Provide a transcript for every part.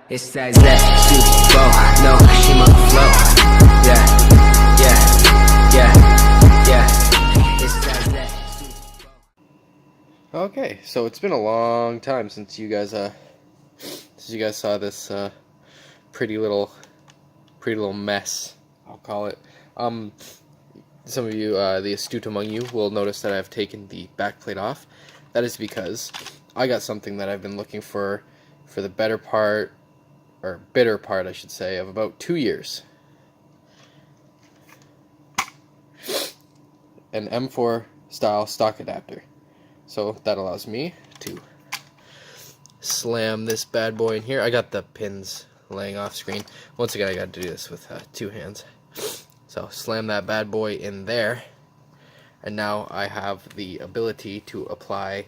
It's that super bowl, no, she my flow. Yeah, yeah, yeah, yeah. It's that super bowl. Okay, so it's been a long time since you guys saw this pretty little mess, I'll call it. Some of you, the astute among you, will notice that I've taken the back plate off. That is because I got something that I've been looking for the bitter part, I should say, of about 2 years. An M4 style stock adapter. So that allows me to slam this bad boy in here. I got the pins laying off screen. Once again, I got to do this with 2 hands. So slam that bad boy in there, and now I have the ability to apply,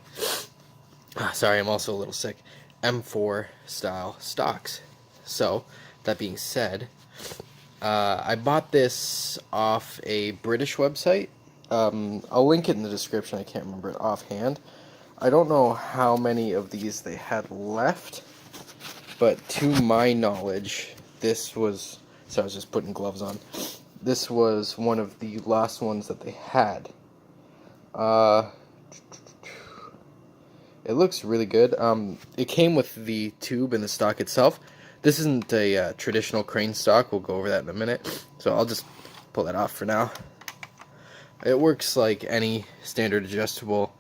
sorry, I'm also a little sick, M4 style stocks. So that being said, I bought this off a British website. I'll link it in the description. I can't remember it offhand. I don't know how many of these they had left, but to my knowledge, this was, so I was just putting gloves on. This was one of the last ones that they had. It looks really good. It came with the tube and the stock itself. This isn't a traditional crane stock. We'll go over that in a minute. So I'll just pull that off for now. It works like any standard adjustable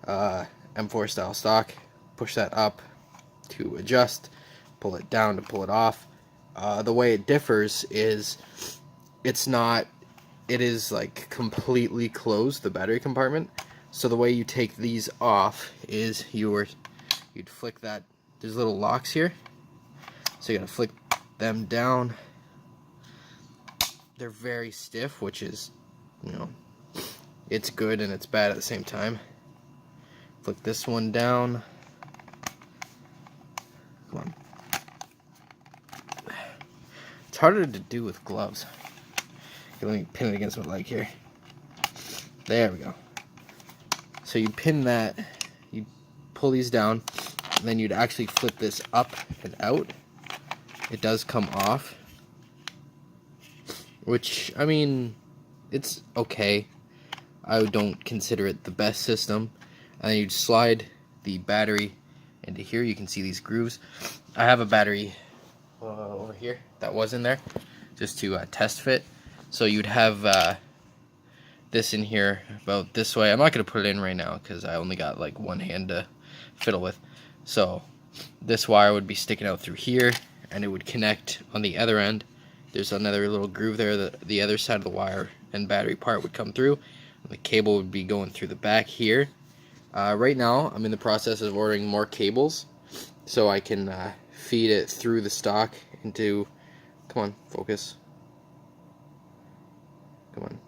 M4 style stock. Push that up to adjust, pull it down to pull it off. The way it differs is it is like completely closed, the battery compartment. So the way you take these off is you'd flick that, there's little locks here. So you gotta flick them down. They're very stiff, which is, it's good and it's bad at the same time. Flick this one down. Come on. It's harder to do with gloves. Okay, let me pin it against my leg here. There we go. So you pin that, you pull these down, and then you'd actually flip this up and out. It does come off, which, I mean, it's okay. I don't consider it the best system. And then you'd slide the battery into here. You can see these grooves. I have a battery over here that was in there just to test fit. So you'd have this in here about this way. I'm not going to put it in right now because I only got like one hand to fiddle with. So this wire would be sticking out through here, and it would connect on the other end. There's another little groove there that the other side of the wire and battery part would come through. The cable would be going through the back here. Right now I'm in the process of ordering more cables so I can feed it through the stock into, come on, focus. Come on.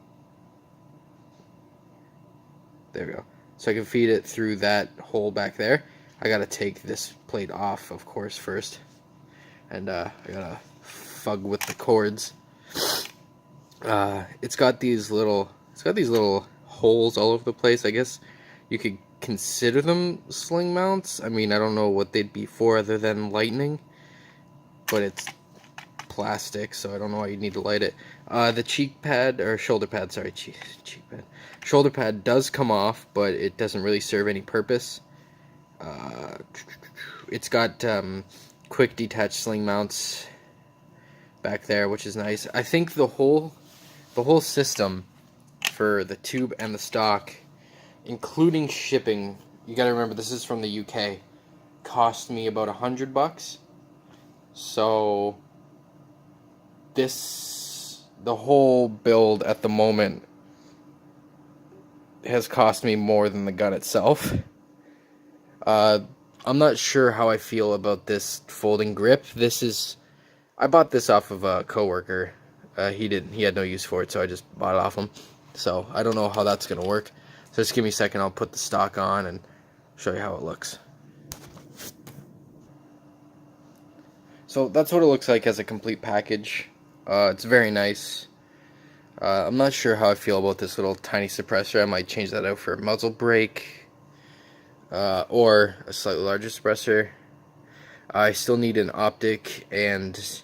There we go. So I can feed it through that hole back there. I gotta take this plate off, of course, first. And I gotta fug with the cords. It's got these little holes all over the place. I guess you could consider them sling mounts. I mean, I don't know what they'd be for other than lightning, but it's plastic, so I don't know why you need to light it. The cheek pad, or shoulder pad, sorry, cheek pad. Shoulder pad does come off, but it doesn't really serve any purpose. It's got quick detach sling mounts back there, which is nice. I think the whole system for the tube and the stock, including shipping, you gotta remember this is from the UK, cost me about $100. So the whole build at the moment has cost me more than the gun itself. I'm not sure how I feel about this folding grip. I bought this off of a coworker. He had no use for it, so I just bought it off him. So I don't know how that's gonna work. So just give me a second, I'll put the stock on and show you how it looks. So that's what it looks like as a complete package. It's very nice. I'm not sure how I feel about this little tiny suppressor. I might change that out for a muzzle brake, or a slightly larger suppressor. I still need an optic, and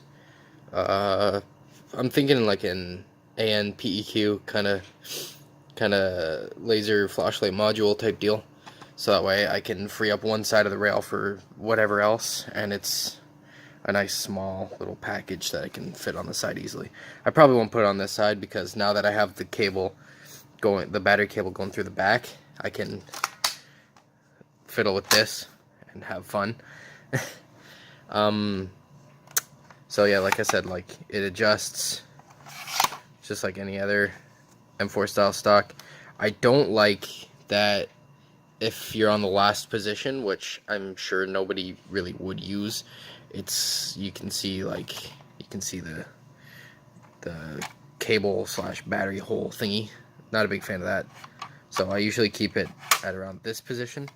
I'm thinking like an ANPEQ kind of laser flashlight module type deal, so that way I can free up one side of the rail for whatever else, and it's a nice small little package that I can fit on the side easily. I probably won't put it on this side because now that I have the cable going, the battery cable going through the back, I can fiddle with this and have fun. So yeah, like I said, like it adjusts just like any other M4 style stock. I don't like that if you're on the last position, which I'm sure nobody really would use, you can see the cable slash battery hole thingy. Not a big fan of that. So I usually keep it at around this position.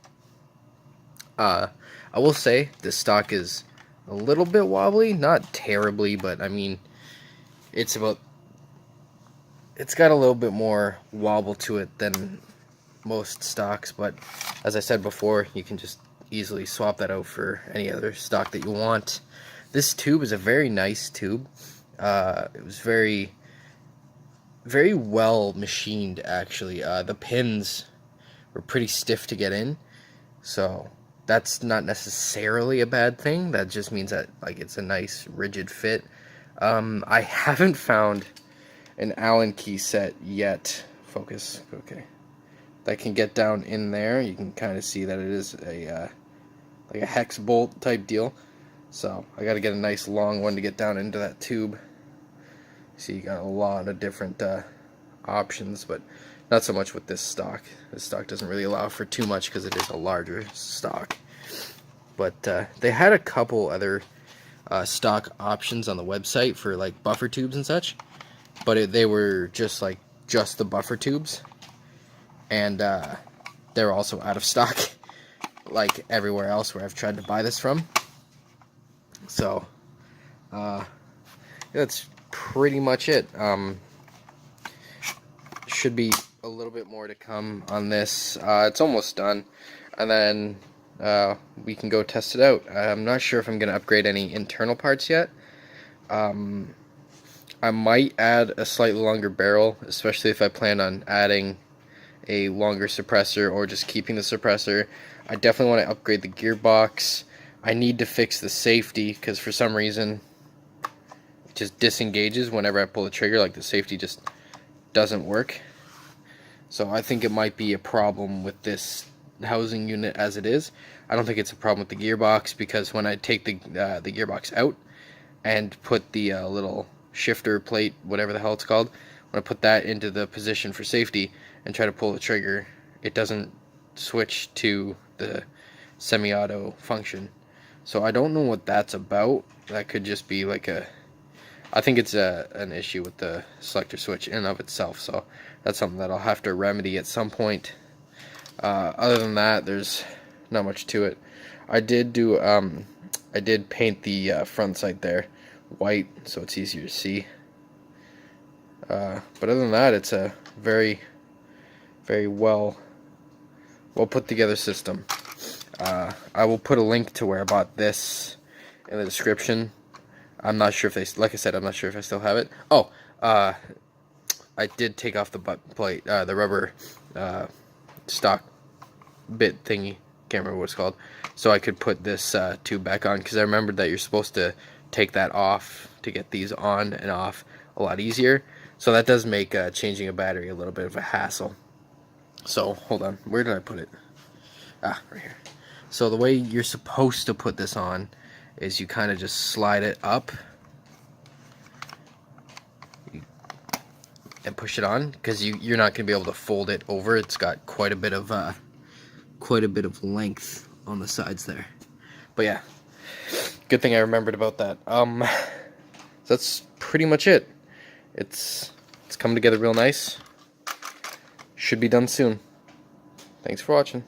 I will say this stock is a little bit wobbly, not terribly, but I mean it's got a little bit more wobble to it than most stocks, but as I said before, you can just easily swap that out for any other stock that you want. This tube is a very nice tube. It was very well machined, actually. The pins were pretty stiff to get in, so that's not necessarily a bad thing. That just means that like it's a nice rigid fit. I haven't found an Allen key set yet. Focus, okay. That can get down in there. You can kind of see that it is a like a hex bolt type deal. So I got to get a nice long one to get down into that tube. See, you got a lot of different options, but not so much with this stock. This stock doesn't really allow for too much because it is a larger stock. But they had a couple other stock options on the website for like buffer tubes and such, but they were just the buffer tubes, and they're also out of stock like everywhere else where I've tried to buy this from. So that's pretty much it. Should be a little bit more to come on this. It's almost done, and then we can go test it out. I'm not sure if I'm going to upgrade any internal parts yet. I might add a slightly longer barrel, especially if I plan on adding a longer suppressor or just keeping the suppressor. I definitely want to upgrade the gearbox. I need to fix the safety because for some reason it just disengages whenever I pull the trigger. Like the safety just doesn't work. So I think it might be a problem with this housing unit as it is. I don't think it's a problem with the gearbox, because when I take the gearbox out and put the little shifter plate, whatever the hell it's called, when I put that into the position for safety and try to pull the trigger, it doesn't switch to the semi-auto function. So I don't know what that's about. That could just be like I think it's an issue with the selector switch in and of itself, so that's something that I'll have to remedy at some point. Other than that, there's not much to it. I did paint the front sight there white so it's easier to see. But other than that, it's a very well put together system. I will put a link to where I bought this in the description. I'm not sure if they, like I said, I'm not sure if I still have it. Oh, I did take off the butt plate, the rubber stock bit thingy. Can't remember what it's called. So I could put this tube back on, because I remembered that you're supposed to take that off to get these on and off a lot easier. So that does make changing a battery a little bit of a hassle. So hold on, where did I put it? Ah, right here. So the way you're supposed to put this on is you kind of just slide it up and push it on, because you're not going to be able to fold it over. It's got quite a bit of length on the sides there. But yeah, good thing I remembered about that. That's pretty much it. It's come together real nice. Should be done soon. Thanks for watching.